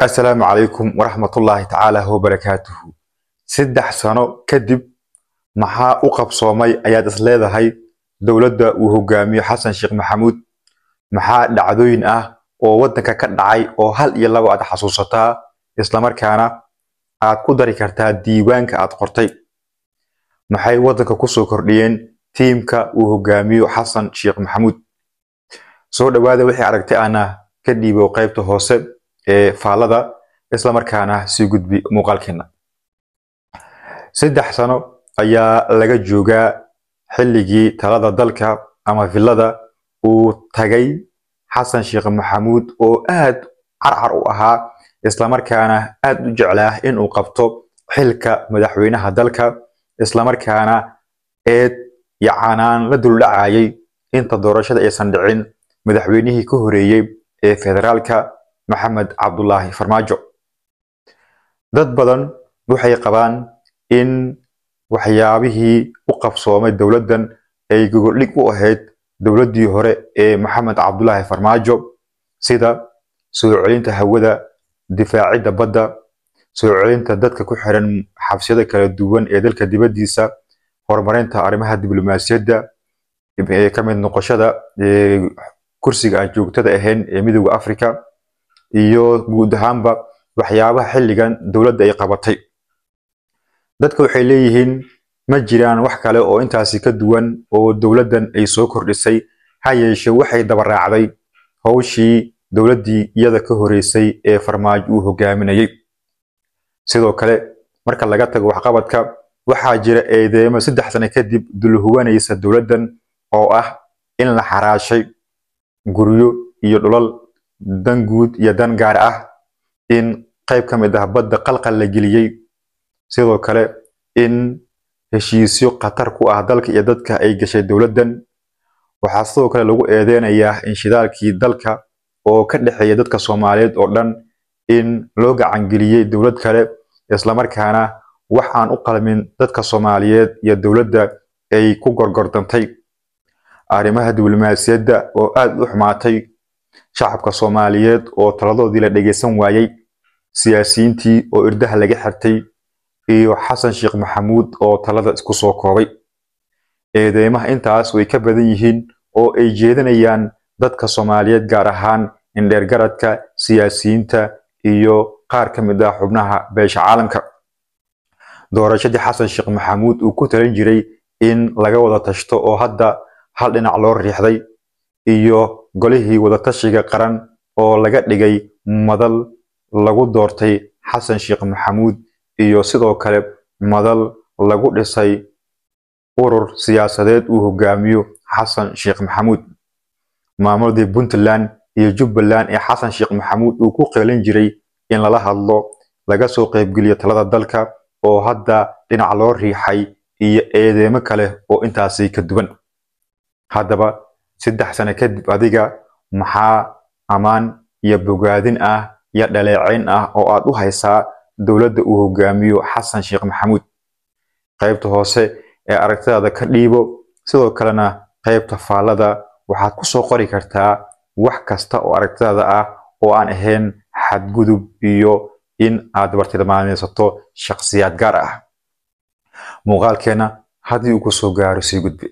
السلام عليكم ورحمة الله تعالى وبركاته. 3 سنة كدب maxaa u qabsoomay ayaad is leedahay dowladda uu hogaamiyo Xasan Sheekh Maxamuud maxaa dhacdooyin ah oo wadanka ka dhacay oo hal iyo laba aad xasuusataa isla markaana aad ku dari kartaa diiwaanka aad qortay maxay wadanka ku soo kordhiyeen tiimka uu hogaamiyo Xasan Sheekh Maxamuud soo dhawaada wixii aragtay ana ka dhiibo qaybta hoose ee faalada isla markaana si gudbi muuqaalkeena 3 sano ayaa laga joogaa xilligii talada dalka ama villada uu tagay Xasan Sheekh Maxamuud oo aad carcar u ahaa isla markaana aad u jeclaa in uu qabto xilka madaxweynaha dalka isla markaana yacanaan la dul dhacayay inta doorashada aysan dhicin madaxweynihii ka horeeyay ee federaalka Maxamed Cabdullaahi Farmaajo dad badan waxay qabaan in waxyaabihii u qabsoomay dawladdan ay gogoldhig u ahayd dawladdii hore ee Maxamed Cabdullaahi Farmaajo sida soo celinta hawada difaacidda badda soo celinta dadka ku xiran xabsiyada kala duwan ee dalka dibadiisa horumarinta arrimaha diblomaasiyadda ee ka mid noqoshada kursiga aan joogtada ahayn ee midowga Afrika iyo guud ahaanba waxyaabaha xilligan dawladda ay qabatay dadku waxay leeyihiin ma jiraan wax kale oo intaasi ka duwan oo dawladdan ay soo kordhisay ha yeeshee waxay daba raacday hawshii dawladdii iyada ka horeysay ee Farmaajo uu hogaaminayay sidoo kale marka laga tago waxqabadka waxaa jira eedeymo 3 sano kadib dul huwanaysa dawladdan oo ah in la xaraashay guryo iyo dhulal dan guud iyo dan gaar ah in qayb ka mid ah badda qalqal la geliyay sidoo kale in heshiisyo qatar ku ah dalka iyo dadka ay gashay dawladdan waxaa sidoo kale lagu eedeynayaa in shidaalkii dalka oo ka dhaxeeya dadka Soomaaliyeed oo dhan in loo gacan geliyay dawlad kale isla markaana wax aan u qalmin dadka Soomaaliyeed iyo dawladda ay ku gorgordantay arrimaha diblomaasiyadda oo aad u xumaatay shacabka Soomaaliyeed oo taladoodii la dhageysan waayay siyaasiyiintii oo irdaha laga xirtay iyo Xasan Sheekh Maxamuud oo talada isku soo koobay eedeymaha intaas way ka badan yihiin oo ay jeedinayaan dadka Soomaaliyeed gaar ahaan indheer garadka siyaasiyiinta iyo qaar ka mid ah xubnaha beesha caalamka doorashadii Xasan Sheekh Maxamuud uu ku talin jiray in laga wada tashto oo hadda hal dhinac loo riixday iyo golihii wada tashiga qaran oo laga dhigay madal lagu doortay Xasan Sheekh Maxamuud iyo sidoo kale madal lagu dhisay urur siyaasadeed uu hogaamiyo Xasan Sheekh Maxamuud maamulkii Puntland iyo Jubbaland ee Xasan Sheekh Maxamuud uu ku qeylin jiray in lala hadlo laga soo qayb geliyo talada dalka oo hadda dhinac loo riixay iyo eedeymo kale oo intaasi ka duwan haddaba 3 sano kadib adiga maxaa amaan iyo bogaadin ah iyo dhaleeceyn ah oo aad u haysaa dawladda uu hogaamiyo Xasan Sheekh Maxamuud qaybta hoose ee aragtida ka dhiibo sidoo kalena qaybta faalada waxaad ku soo qori kartaa wax kasta oo aragtida ah oo aan ahayn xadgudub iyo in aad bartilmaameedsato shakhsiyaad gaar ah muuqaalkeena haddii uu ku soo gaaro si gudbi